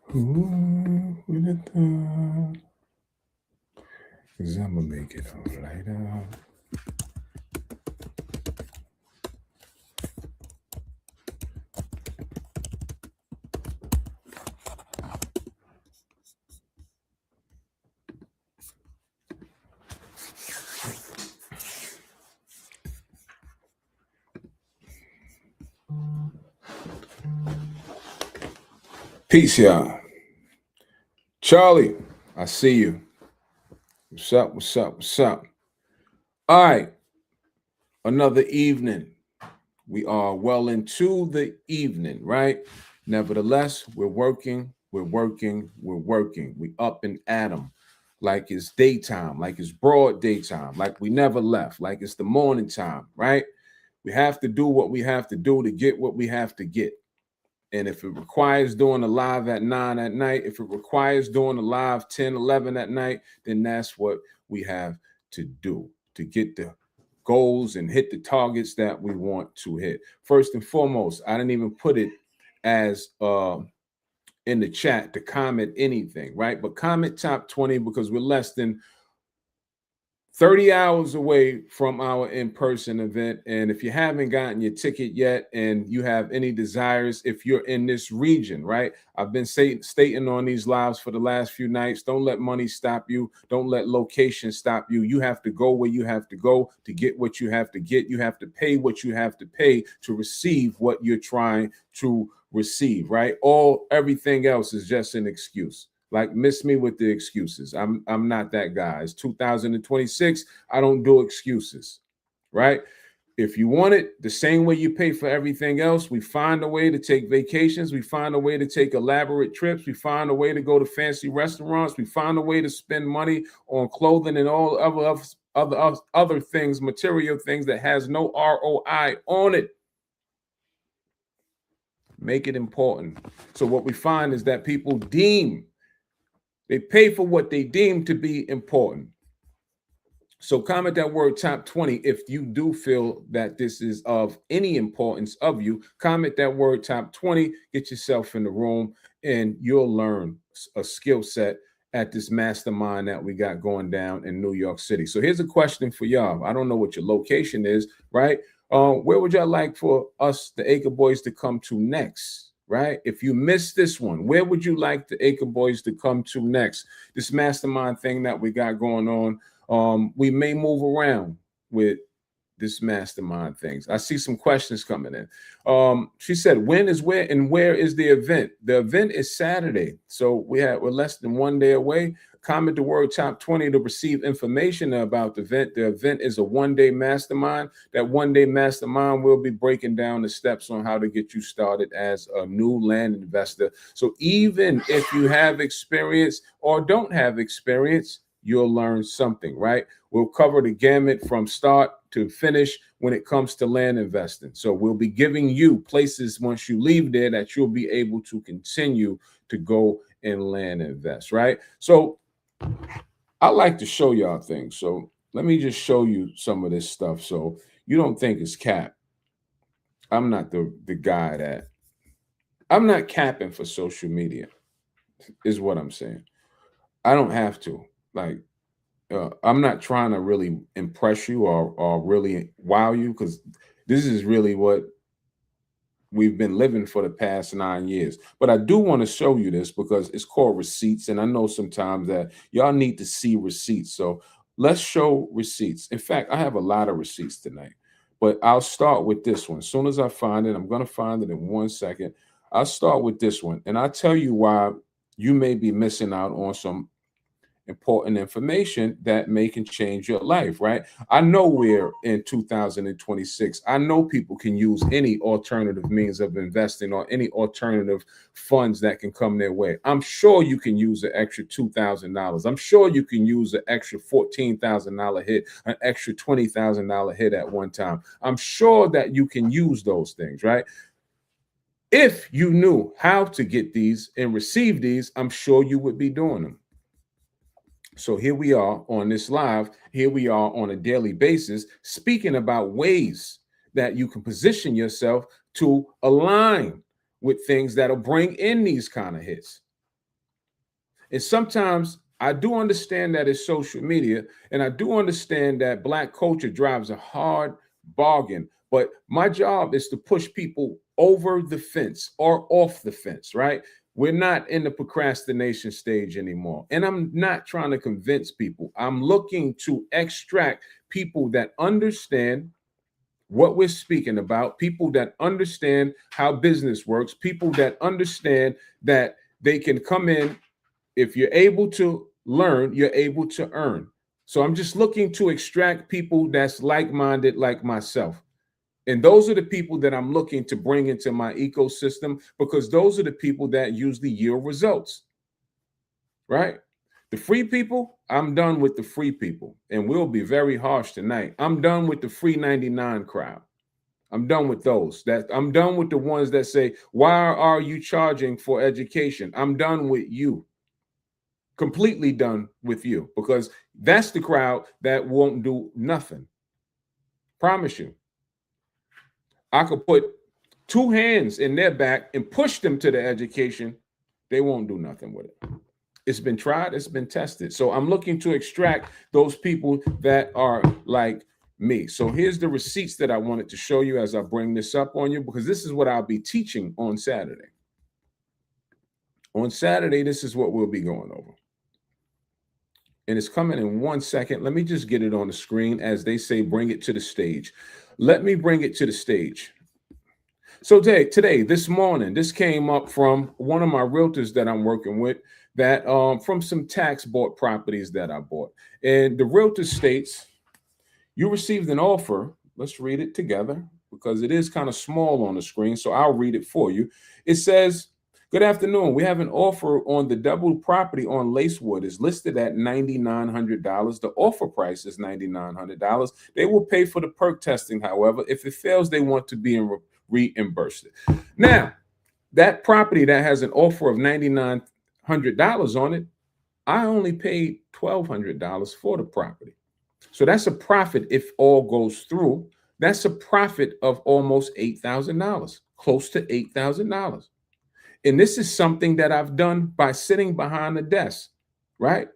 Who would have thought? 'Cause I'm gonna make it all lighter. Peace, y'all. Charlie, I see you. What's up? What's up? What's up? All right. Another evening. We are well into the evening, right? Nevertheless, we're working, we're working, we're working. We up and at 'em like it's daytime, like it's broad daytime, like we never left, like it's the morning time, right? We have to do what we have to do to get what we have to get. And if it requires doing a live at 9 at night, if it requires doing a live 10, 11 at night, then that's what we have to do to get the goals and hit the targets that we want to hit. First and foremost, I didn't even put it as in the chat to comment anything, right? But comment top 20 because we're less than 30 hours away from our in-person event. And if you haven't gotten your ticket yet and you have any desires, if you're in this region, right? I've been stating on these lives for the last few nights, don't let money stop you. Don't let location stop you. You have to go where you have to go to get what you have to get. You have to pay what you have to pay to receive what you're trying to receive, right? Everything else is just an excuse. Like, miss me with the excuses. I'm not that guy. It's 2026. I don't do excuses, right? If you want it the same way you pay for everything else, we find a way to take vacations. We find a way to take elaborate trips. We find a way to go to fancy restaurants. We find a way to spend money on clothing and all other things, material things that has no ROI on it. Make it important. So what we find is that people they pay for what they deem to be important. So comment that word top 20 if you do feel that this is of any importance of you. Comment that word top 20, get yourself in the room, and you'll learn a skill set at this mastermind that we got going down in New York City. So here's a question for y'all. I don't know what your location is, right? Where would y'all like for us, the Acre Boys, to come to next? Right? If you missed this one, where would you like the Acre Boys to come to next? This mastermind thing that we got going on. We may move around with this mastermind things. I see some questions coming in. She said, when is where and where is the event? The event is Saturday. So we're less than 1 day away. Comment the word top 20 to receive information about the event. The event is a 1-day mastermind. That 1-day mastermind will be breaking down the steps on how to get you started as a new land investor. So even if you have experience or don't have experience, you'll learn something, right? We'll cover the gamut from start to finish when it comes to land investing. So we'll be giving you places once you leave there that you'll be able to continue to go and land invest, right? So I like to show y'all things. So let me just show you some of this stuff so you don't think it's cap. I'm not the guy that I'm not capping for social media, is what I'm saying. I don't have to. Like, I'm not trying to really impress you or really wow you, because this is really what we've been living for the past 9 years. But I do want to show you this because it's called receipts. And I know sometimes that y'all need to see receipts. So let's show receipts. In fact, I have a lot of receipts tonight, but I'll start with this one. As soon as I find it, I'm going to find it in 1 second. I'll start with this one. And I'll tell you why you may be missing out on some important information that may can change your life, right? I know we're in 2026. I know people can use any alternative means of investing or any alternative funds that can come their way. I'm sure you can use an extra $2,000. I'm sure you can use an extra $14,000 hit, an extra $20,000 hit at one time. I'm sure that you can use those things, right? If you knew how to get these and receive these, I'm sure you would be doing them. So here we are on this live. Here we are on a daily basis speaking about ways that you can position yourself to align with things that'll bring in these kind of hits. And sometimes I do understand that it's social media, and I do understand that Black culture drives a hard bargain. But my job is to push people over the fence or off the fence, right? We're not in the procrastination stage anymore. And I'm not trying to convince people. I'm looking to extract people that understand what we're speaking about, people that understand how business works, people that understand that they can come in. If you're able to learn, you're able to earn. So I'm just looking to extract people that's like-minded like myself. And those are the people that I'm looking to bring into my ecosystem, because those are the people that usually yield results, right? The free people, I'm done with the free people. And we'll be very harsh tonight. I'm done with the free 99 crowd. I'm done with those. I'm done with the ones that say, why are you charging for education? I'm done with you. Completely done with you, because that's the crowd that won't do nothing. Promise you. I could put two hands in their back and push them to the education. They won't do nothing with it. It's been tried, it's been tested. So I'm looking to extract those people that are like me. So here's the receipts that I wanted to show you as I bring this up on you, because this is what I'll be teaching on Saturday. On Saturday, this is what we'll be going over. And it's coming in 1 second. Let me just get it on the screen. As they say, bring it to the stage. Let me bring it to the stage. So today, this morning, this came up from one of my realtors that I'm working with, that from some tax bought properties that I bought. And the realtor states, you received an offer. Let's read it together, because it is kind of small on the screen. So I'll read it for you. It says, good afternoon. We have an offer on the double property on Lacewood. Is listed at $9,900. The offer price is $9,900. They will pay for the perk testing. However, if it fails, they want to be reimbursed. Now, that property that has an offer of $9,900 on it, I only paid $1,200 for the property. So that's a profit if all goes through. That's a profit of almost $8,000, close to $8,000. And this is something that I've done by sitting behind the desk, right?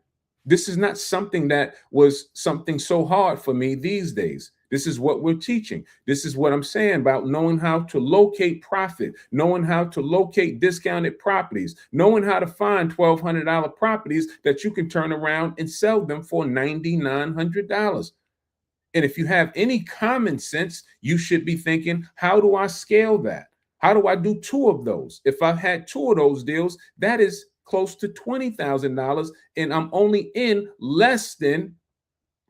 This is not something that was something so hard for me these days. This is what we're teaching. This is what I'm saying about knowing how to locate profit, knowing how to locate discounted properties, knowing how to find $1,200 properties that you can turn around and sell them for $9,900. And if you have any common sense, you should be thinking, how do I scale that? How do I do two of those? If I've had two of those deals, that is close to $20,000, and I'm only in less than,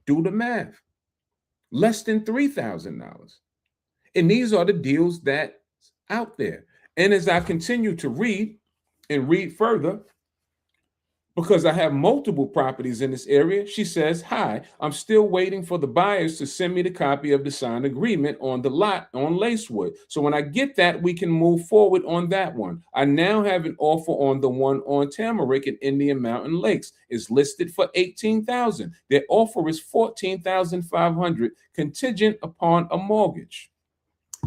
do the math, less than $3,000. And these are the deals that's out there. And as I continue to read and read further, because I have multiple properties in this area, she says, hi, I'm still waiting for the buyers to send me the copy of the signed agreement on the lot on Lacewood. So when I get that, we can move forward on that one. I now have an offer on the one on Tamarack and Indian Mountain Lakes. It's listed for $18,000. Their offer is $14,500, contingent upon a mortgage.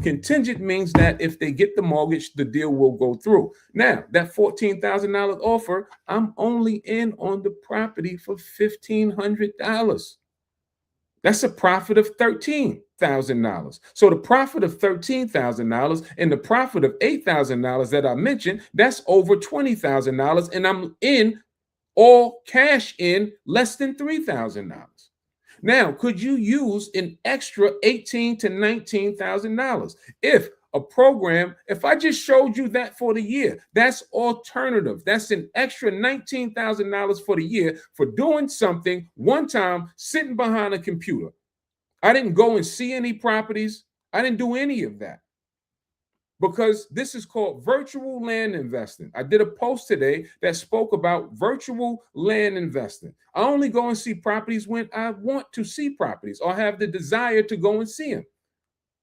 Contingent means that if they get the mortgage, the deal will go through. Now, that $14,000 offer, I'm only in on the property for $1,500. That's a profit of $13,000. So the profit of $13,000 and the profit of $8,000 that I mentioned, that's over $20,000, and I'm in all cash in less than $3,000. Now, could you use an extra $18,000 to $19,000? If a program, if I just showed you that for the year, that's alternative. That's an extra $19,000 for the year for doing something one time, sitting behind a computer. I didn't go and see any properties. I didn't do any of that, because this is called virtual land investing. I did a post today that spoke about virtual land investing. I only go and see properties when I want to see properties or have the desire to go and see them.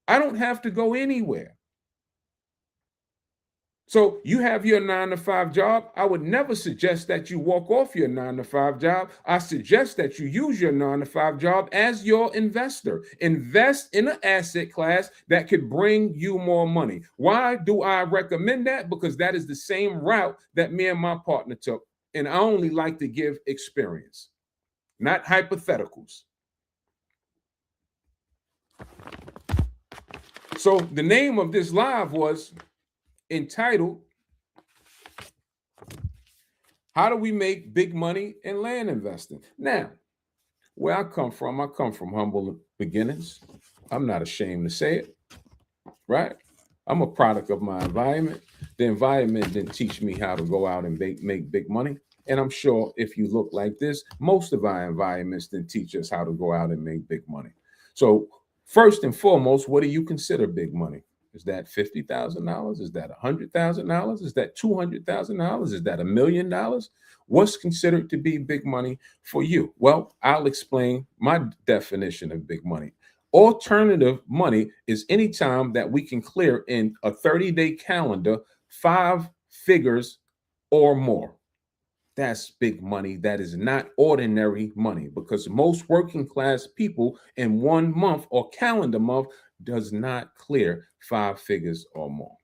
I don't have to go anywhere. So you have your 9-to-5 job. I would never suggest that you walk off your 9-to-5 job. I suggest that you use your 9-to-5 job as your investor. Invest in an asset class that could bring you more money. Why do I recommend that? Because that is the same route that me and my partner took. And I only like to give experience, not hypotheticals. So the name of this live was entitled, How Do We Make Big Money in Land Investing? Now, where I come from humble beginnings. I'm not ashamed to say it, right? I'm a product of my environment. The environment didn't teach me how to go out and make big money. And I'm sure if you look like this, most of our environments didn't teach us how to go out and make big money. So first and foremost, what do you consider big money? Is that $50,000? Is that $100,000? Is that $200,000? Is that $1 million? What's considered to be big money for you? Well, I'll explain my definition of big money. Alternative money is any time that we can clear in a 30-day calendar 5 figures or more. That's big money. That is not ordinary money, because most working class people in 1 month or calendar month does not clear 5 figures or more.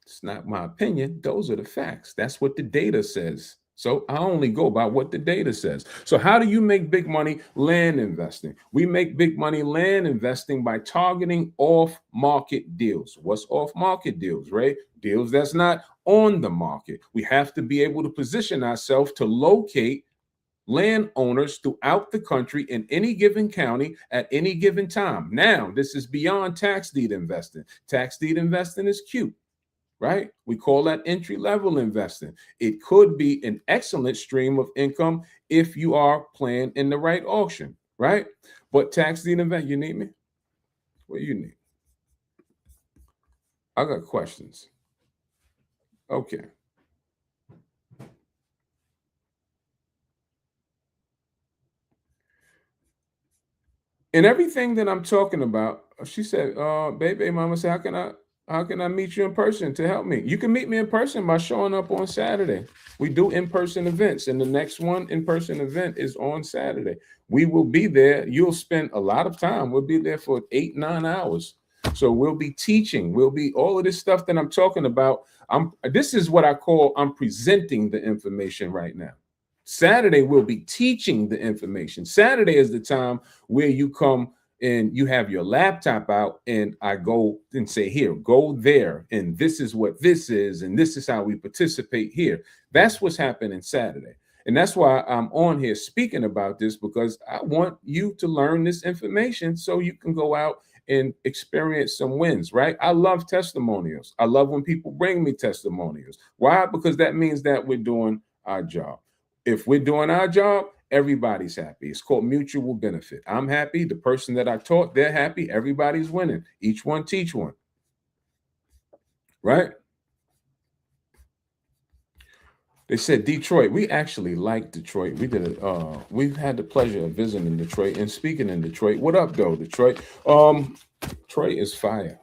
It's not my opinion. Those are the facts. That's what the data says. So I only go by what the data says. So how do you make big money land investing? We make big money land investing by targeting off-market deals. What's off-market deals, right? Deals that's not on the market. We have to be able to position ourselves to locate landowners throughout the country in any given county at any given time. Now, this is beyond tax deed investing. Tax deed investing is cute, right? We call that entry-level investing. It could be an excellent stream of income if you are playing in the right auction, right? But tax deed invest, you need me? What do you need? I got questions. Okay. And everything that I'm talking about, she said, baby mama said, how can I meet you in person to help me? You can meet me in person by showing up on Saturday. We do in-person events, and the next one in-person event is on Saturday. We will be there. You'll spend a lot of time. We'll be there for 8-9 hours. So we'll be teaching. We'll be all of this stuff that I'm talking about. This is what I call I'm presenting the information right now. Saturday, we'll be teaching the information. Saturday is the time where you come and you have your laptop out, and I go and say, here, go there, and this is what this is, and this is how we participate here. That's what's happening Saturday. And that's why I'm on here speaking about this, because I want you to learn this information so you can go out and experience some wins, right? I love testimonials. I love when people bring me testimonials. Why? Because that means that we're doing our job. If we're doing our job, everybody's happy. It's called mutual benefit. I'm happy. The person that I taught, they're happy. Everybody's winning. Each one teach one. Right? They said Detroit. We actually like Detroit. We've had the pleasure of visiting Detroit and speaking in Detroit. What up, though, Detroit? Detroit is fire.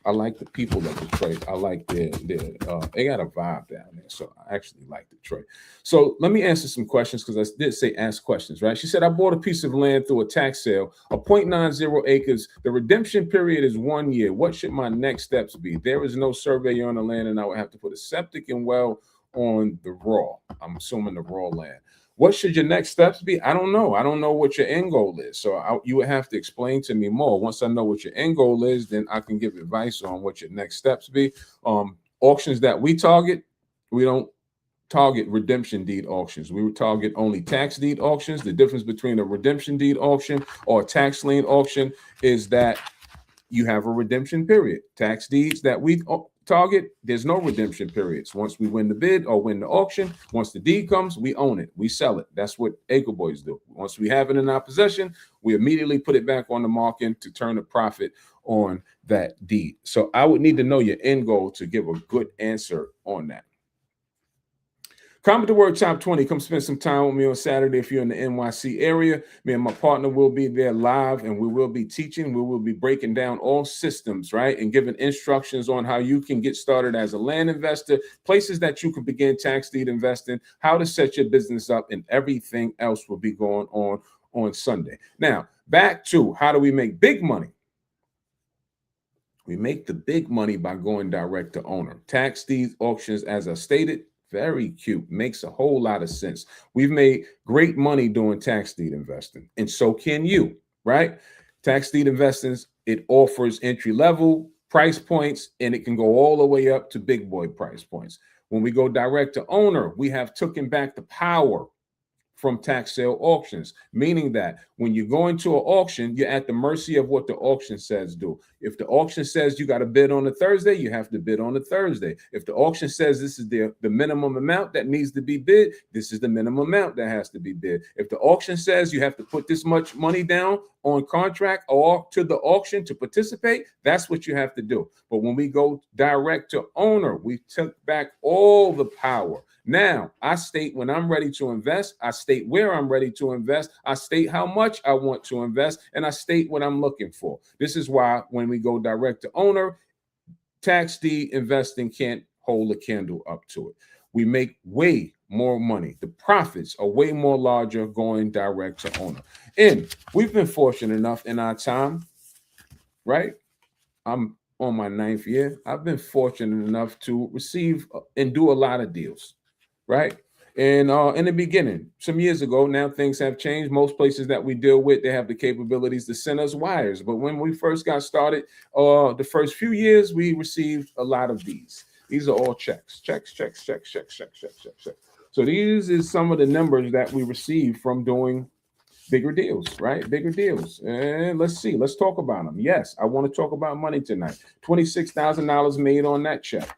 I like the people of Detroit. I like they got a vibe down there. So I actually like Detroit. So let me answer some questions, because I did say ask questions, right? She said, I bought a piece of land through a tax sale, a 0.90 acres. The redemption period is 1 year. What should my next steps be? There is no survey on the land, and I would have to put a septic and well on the raw. I'm assuming the raw land. What should your next steps be? I don't know. I don't know what your end goal is. So you would have to explain to me more. Once I know what your end goal is, then I can give advice on what your next steps be. Auctions that we target, we don't target redemption deed auctions. We would target only tax deed auctions. The difference between a redemption deed auction or a tax lien auction is that you have a redemption period. Tax deeds that we target, there's no redemption periods. Once we win the bid or win the auction, once the deed comes, we own it, we sell it. That's what Acre Boys do. Once we have it in our possession, we immediately put it back on the market to turn a profit on that deed. So I would need to know your end goal to give a good answer on that. Comment the word top 20. Come spend some time with me on Saturday if you're in the NYC area. Me and my partner will be there live, and we will be teaching. We will be breaking down all systems, right? And giving instructions on how you can get started as a land investor, places that you can begin tax deed investing, how to set your business up, and everything else will be going on Sunday. Now, back to how do we make big money? We make the big money by going direct to owner. Tax deed auctions, as I stated, very cute, makes a whole lot of sense. We've made great money doing tax deed investing, and so can you, right? Tax deed investing, it offers entry level price points, and it can go all the way up to big boy price points. When we go direct to owner, we have taken back the power from tax sale auctions, meaning that when you go into an auction, you're at the mercy of what the auction says do. If the auction says you got to bid on a Thursday, you have to bid on a Thursday. If the auction says this is the minimum amount that needs to be bid, this is the minimum amount that has to be bid. If the auction says you have to put this much money down on contract or to the auction to participate, that's what you have to do. But when we go direct to owner, we took back all the power. Now, I state when I'm ready to invest, I state where I'm ready to invest, I state how much I want to invest, and I state what I'm looking for. This is why when we go direct to owner, tax deed investing can't hold a candle up to it. We make way more money. The profits are way more larger going direct to owner. And we've been fortunate enough in our time, right? I'm on my 9th year. I've been fortunate enough to receive and do a lot of deals. Right. And in the beginning, some years ago, now things have changed. Most places that we deal with, they have the capabilities to send us wires. But when we first got started, the first few years, we received a lot of these. These are all checks. So these is some of the numbers that we received from doing bigger deals, right? Bigger deals. And let's see. Let's talk about them. Yes, I want to talk about money tonight. $26,000 made on that check.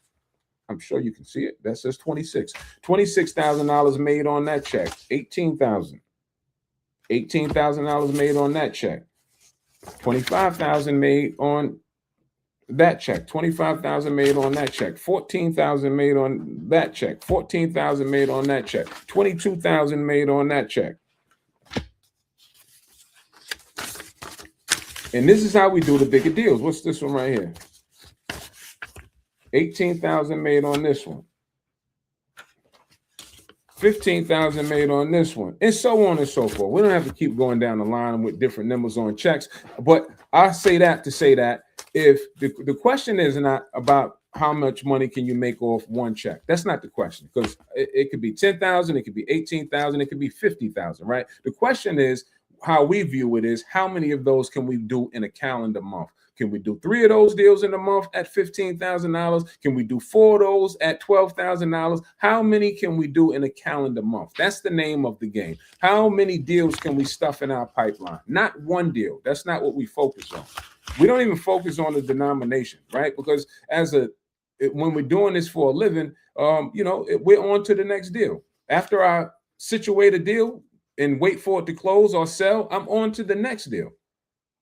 I'm sure you can see it. That says 26. $26,000 made on that check. $18,000. $18,000 made on that check. $25,000 made on that check. $25,000 made on that check. $14,000 made on that check. $14,000 made on that check. $22,000 made on that check. And this is how we do the bigger deals. What's this one right here? $18,000 made on this one. $15,000 made on this one, and so on and so forth. We don't have to keep going down the line with different numbers on checks, but I say that to say that if the question is not about how much money can you make off one check, that's not the question, because it could be 10,000, it could be 18,000, it could be 50,000, right? The question is how we view it is how many of those can we do in a calendar month? Can we do 3 of those deals in a month at $15,000? Can we do 4 of those at $12,000? How many can we do in a calendar month? That's the name of the game. How many deals can we stuff in our pipeline? Not one deal. That's not what we focus on. We don't even focus on the denomination, right? Because when we're doing this for a living, we're on to the next deal. After I situate a deal and wait for it to close or sell, I'm on to the next deal.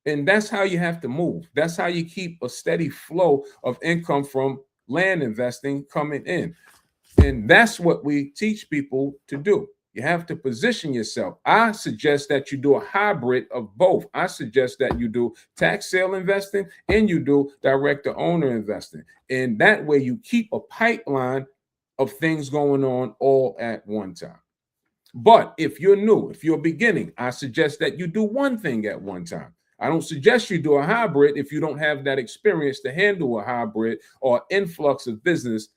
And that's how you have to move. That's how you keep a steady flow of income from land investing coming in. And that's what we teach people to do. You have to position yourself. I suggest that you do a hybrid of both. I suggest that you do tax sale investing and you do direct to owner investing. And that way you keep a pipeline of things going on all at one time. But if you're new, if you're beginning, I suggest that you do one thing at one time. I don't suggest you do a hybrid if you don't have that experience to handle a hybrid or influx of business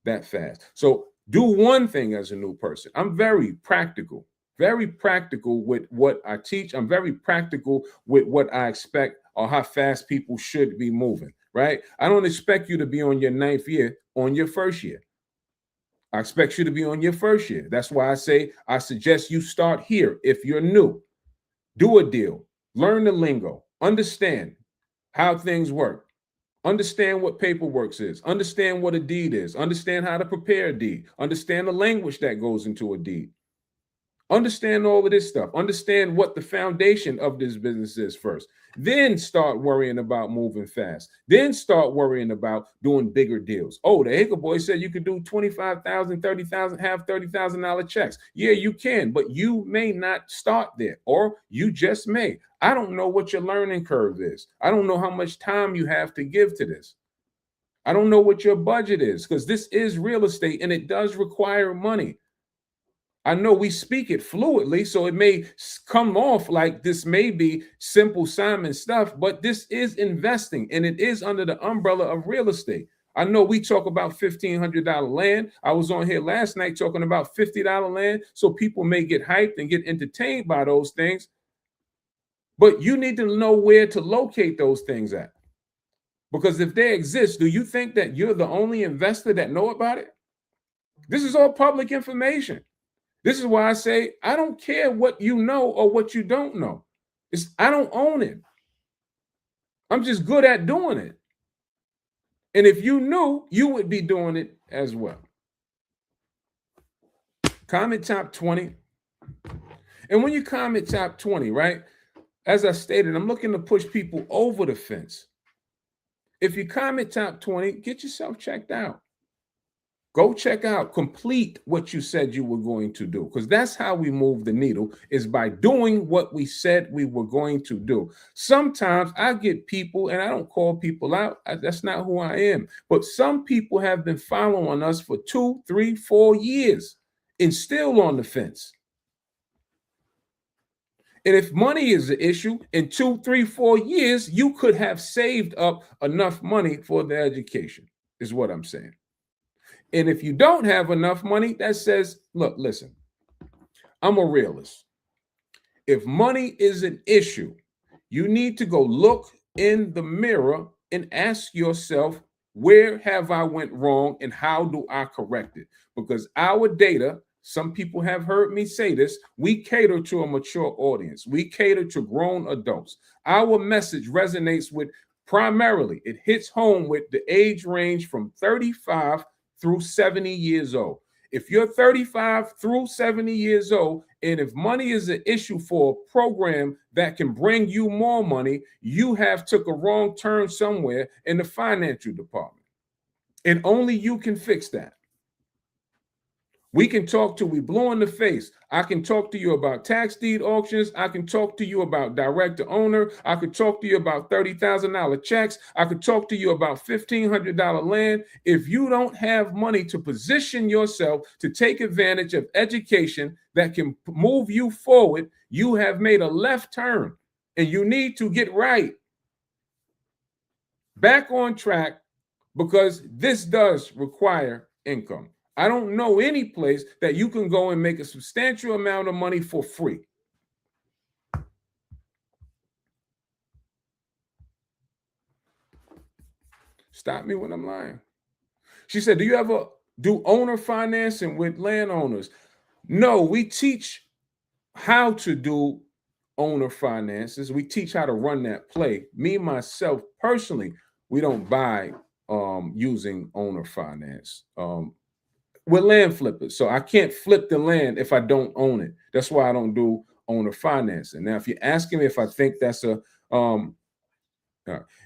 that fast. So do one thing as a new person. I'm very practical with what I teach. I'm very practical with what I expect or how fast people should be moving, right? I don't expect you to be on your 9th year on your first year. I expect you to be on your first year. That's why I say I suggest you start here if you're new. Do a deal. Learn the lingo, understand how things work, understand what paperwork is, understand what a deed is, understand how to prepare a deed, understand the language that goes into a deed. Understand all of this stuff. Understand what the foundation of this business is first. Then start worrying about moving fast. Then start worrying about doing bigger deals. Oh, the Hicker boy said you could do 25,000, 30,000, have $30,000 checks. Yeah, you can, but you may not start there, or you just may. I don't know what your learning curve is. I don't know how much time you have to give to this. I don't know what your budget is, because this is real estate and it does require money. I know we speak it fluidly, so it may come off like this may be simple Simon stuff, but this is investing and it is under the umbrella of real estate. I know we talk about $1,500 land. I was on here last night talking about $50 land, so people may get hyped and get entertained by those things. But you need to know where to locate those things at. Because if they exist, do you think that you're the only investor that know about it? This is all public information. This is why I say I don't care what you know or what you don't know. I don't own it. I'm just good at doing it. And if you knew, you would be doing it as well. Comment top 20. And when you comment top 20, right? As I stated, I'm looking to push people over the fence. If you comment top 20, get yourself checked out. Go check out, complete what you said you were going to do, because that's how we move the needle, is by doing what we said we were going to do. Sometimes I get people, and I don't call people out. That's not who I am. But some people have been following us for 2, 3, 4 years and still on the fence. And if money is the issue, in 2, 3, 4 years, you could have saved up enough money for the education, is what I'm saying. And if you don't have enough money, that says, look, listen, I'm a realist. If money is an issue, you need to go look in the mirror and ask yourself, where have I went wrong and how do I correct it? Because our data, some people have heard me say this, we cater to a mature audience. We cater to grown adults. Our message resonates with, primarily, it hits home with the age range from 35 through 70 years old. If you're 35 through 70 years old, and if money is an issue for a program that can bring you more money, you have took a wrong turn somewhere in the financial department. And only you can fix that. We can talk till we blue in the face. I can talk to you about tax deed auctions. I can talk to you about direct to owner. I could talk to you about $30,000 checks. I could talk to you about $1,500 land. If you don't have money to position yourself to take advantage of education that can move you forward, you have made a left turn and you need to get right back on track, because this does require income. I don't know any place that you can go and make a substantial amount of money for free. Stop me when I'm lying. She said, do you ever do owner financing with landowners? No, we teach how to do owner finances. We teach how to run that play. Me, myself, personally, we don't buy using owner finance. We're land flippers, so I can't flip the land if I don't own it. That's why I don't do owner financing. Now, if you're asking me if I think that's a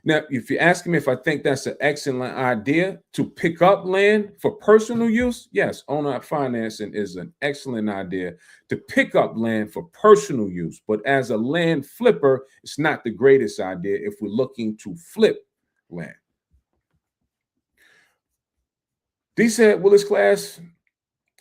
now, if you're asking me if I think that's an excellent idea to pick up land for personal use, yes, owner financing is an excellent idea to pick up land for personal use. But as a land flipper, it's not the greatest idea if we're looking to flip land. D said, will this class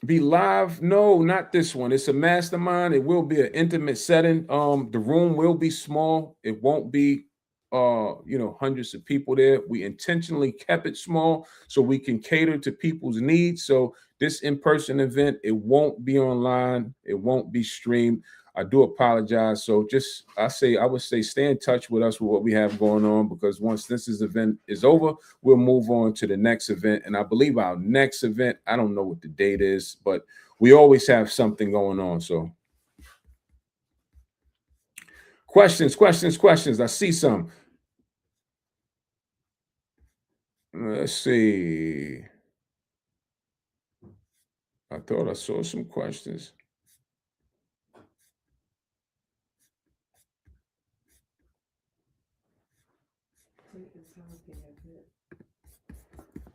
be live? No, not this one. It's a mastermind. It will be an intimate setting. The room will be small. It won't be hundreds of people there. We intentionally kept it small so we can cater to people's needs. So this in-person event, it won't be online. It won't be streamed. I do apologize. So I would say stay in touch with us with what we have going on, because once this event is over, we'll move on to the next event. And I believe our next event, I don't know what the date is, but we always have something going on. So questions. I see some. Let's see. I thought I saw some questions.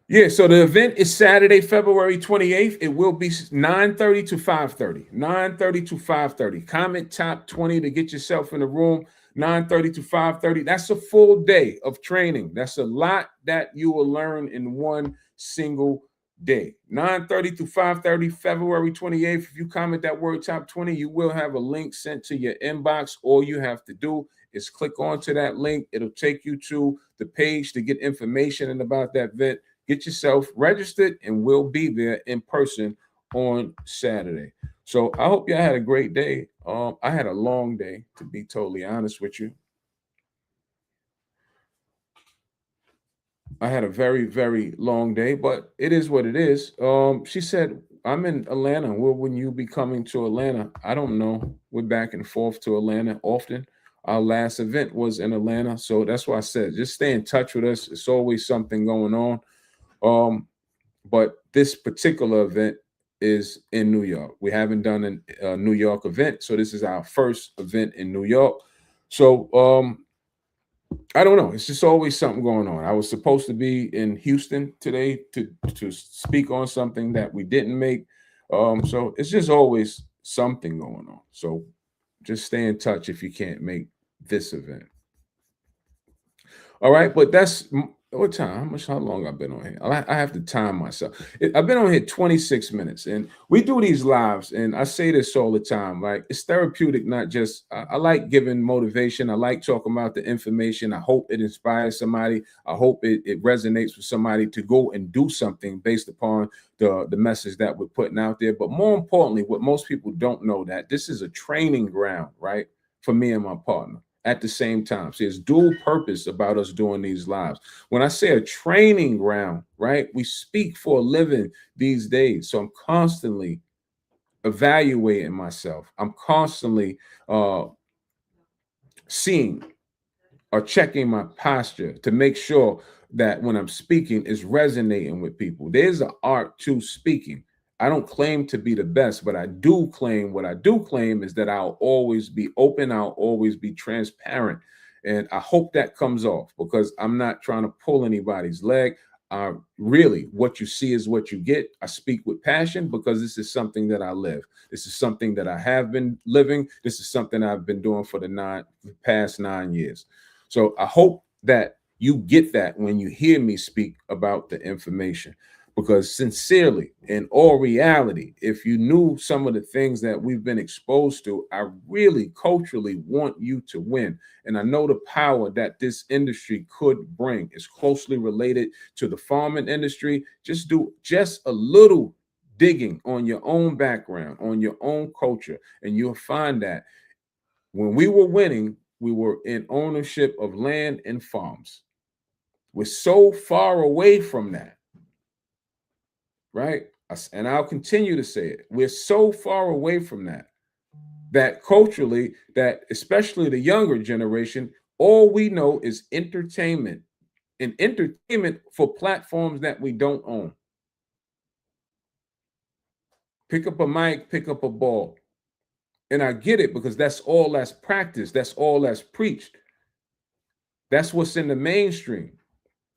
Yeah, so the event is Saturday, February 28th. It will be 9:30 to 5:30. 9:30 to 5:30. Comment top 20 to get yourself in the room. 9:30 to 5:30. That's a full day of training. That's a lot that you will learn in one single day. 9:30 to 5:30, February 28th. If you comment that word top 20, you will have a link sent to your inbox. All you have to do is click onto that link. It'll take you to the page to get information about that event. Get yourself registered, and we'll be there in person on Saturday. So I hope y'all had a great day. I had a long day, to be totally honest with you. I had a very, very long day, but it is what it is. She said, I'm in Atlanta. Well, when you be coming to Atlanta? I don't know. We're back and forth to Atlanta often. Our last event was in Atlanta. So that's why I said, just stay in touch with us. It's always something going on. But this particular event is in New York. We haven't done a New York event, so this is our first event in New York. So I don't know. It's just always something going on. I was supposed to be in Houston today to speak on something that we didn't make. So it's just always something going on. So just stay in touch if you can't make this event. All right, but that's what time? How long I've been on here? I have to time myself. I've been on here 26 minutes, and we do these lives, and I say this all the time. Like, it's therapeutic, not just. I like giving motivation. I like talking about the information. I hope it inspires somebody. I hope it resonates with somebody to go and do something based upon the message that we're putting out there. But more importantly, what most people don't know, that this is a training ground, right, for me and my partner at the same time. So there's dual purpose about us doing these lives. When I say a training ground, right, we speak for a living these days. So I'm constantly evaluating myself. I'm constantly seeing or checking my posture to make sure that when I'm speaking is resonating with people. There's an art to speaking. I don't claim to be the best, but I do claim what I do claim is that I'll always be open. I'll always be transparent. And I hope that comes off, because I'm not trying to pull anybody's leg. Really, what you see is what you get. I speak with passion because this is something that I live. This is something that I have been living. This is something I've been doing for the past 9 years. So I hope that you get that when you hear me speak about the information. Because sincerely, in all reality, if you knew some of the things that we've been exposed to, I really culturally want you to win. And I know the power that this industry could bring. It's closely related to the farming industry. Just do just a little digging on your own background, on your own culture, and you'll find that when we were winning, we were in ownership of land and farms. We're so far away from that. Right? And I'll continue to say it. We're so far away from that culturally, that especially the younger generation, all we know is entertainment, and entertainment for platforms that we don't own. Pick up a mic, pick up a ball. And I get it, because that's all that's practiced. That's all that's preached. That's what's in the mainstream.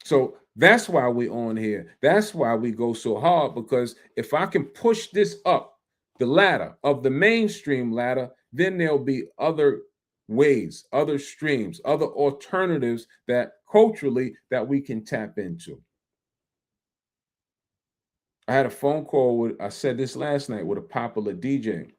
So that's why we're on here. That's why we go so hard, because if I can push this up the ladder of the mainstream ladder, then there'll be other ways, other streams, other alternatives that culturally that we can tap into. I had a phone call with, I said this last night, with a popular DJ,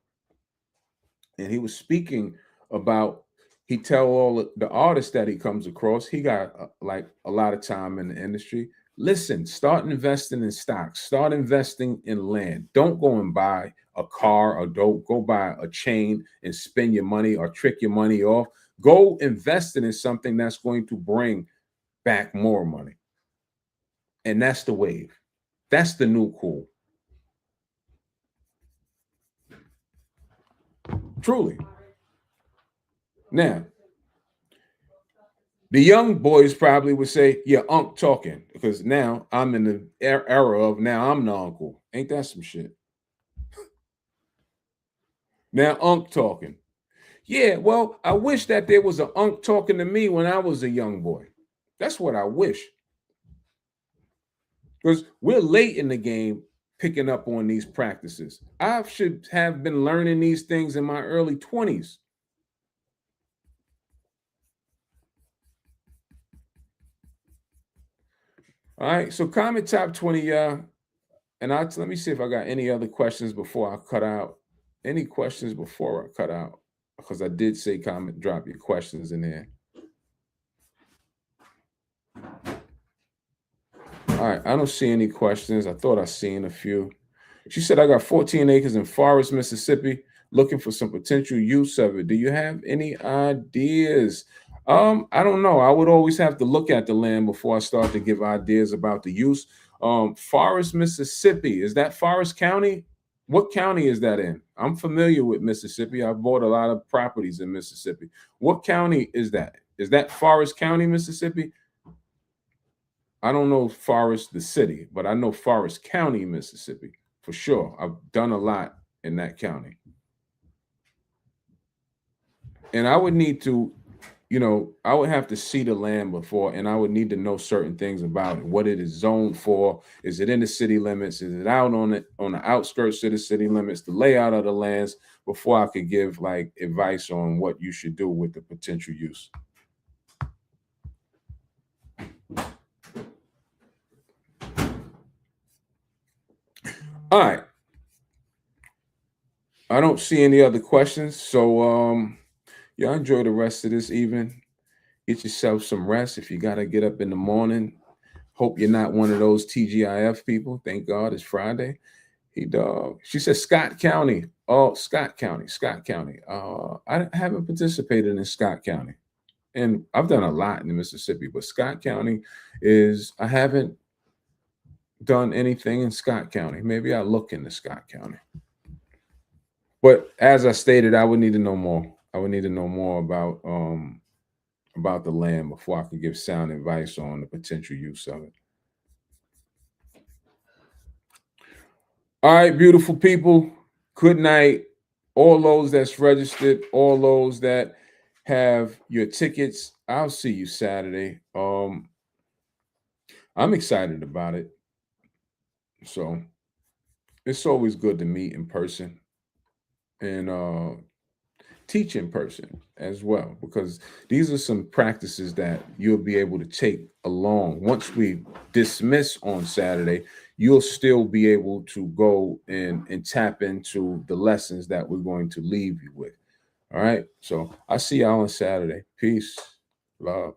and he was speaking about, he tell all the artists that he comes across, he got like a lot of time in the industry. Listen, start investing in stocks, start investing in land. Don't go and buy a car, or don't go buy a chain and spend your money or trick your money off. Go invest in something that's going to bring back more money. And that's the wave. That's the new cool. Truly. Now, the young boys probably would say, yeah, Unc talking, because now I'm in the era of, now I'm the uncle. Ain't that some shit? Now Unc talking. Yeah, well, I wish that there was an Unc talking to me when I was a young boy. That's what I wish. Because we're late in the game picking up on these practices. I should have been learning these things in my early 20s. All right, so comment top 20, y'all. And let me see if I got any other questions before I cut out. Any questions before I cut out? Because I did say comment, drop your questions in there. All right, I don't see any questions. I thought I seen a few. She said, I got 14 acres in Forest, Mississippi, looking for some potential use of it. Do you have any ideas? I don't know. I would always have to look at the land before I start to give ideas about the use. Forest, Mississippi, is that Forest County? What county is that in? I'm familiar with Mississippi. I've bought a lot of properties in Mississippi. What county is that? Is that Forest County, Mississippi? I don't know Forest, the city, but I know Forest County, Mississippi, for sure. I've done a lot in that county. And I would need to, I would have to see the land before, and I would need to know certain things about it, what it is zoned for. Is it in the city limits? Is it out on the outskirts of the city limits, the layout of the lands, before I could give like advice on what you should do with the potential use. All right. I don't see any other questions. So y'all enjoy the rest of this evening. Get yourself some rest if you gotta get up in the morning. Hope you're not one of those TGIF people. Thank God it's Friday. She says Scott County. Oh, Scott County. I haven't participated in Scott County. And I've done a lot in Mississippi, but Scott County I haven't done anything in Scott County. Maybe I'll look into Scott County. But as I stated, I would need to know more. I would need to know more about the land before I could give sound advice on the potential use of it. All right, beautiful people. Good night. All those that's registered, all those that have your tickets. I'll see you Saturday. I'm excited about it. So it's always good to meet in person and teach in person as well, because these are some practices that you'll be able to take along. Once we dismiss on Saturday, you'll still be able to go and tap into the lessons that we're going to leave you with. All right. So I'll see y'all on Saturday. Peace. Love.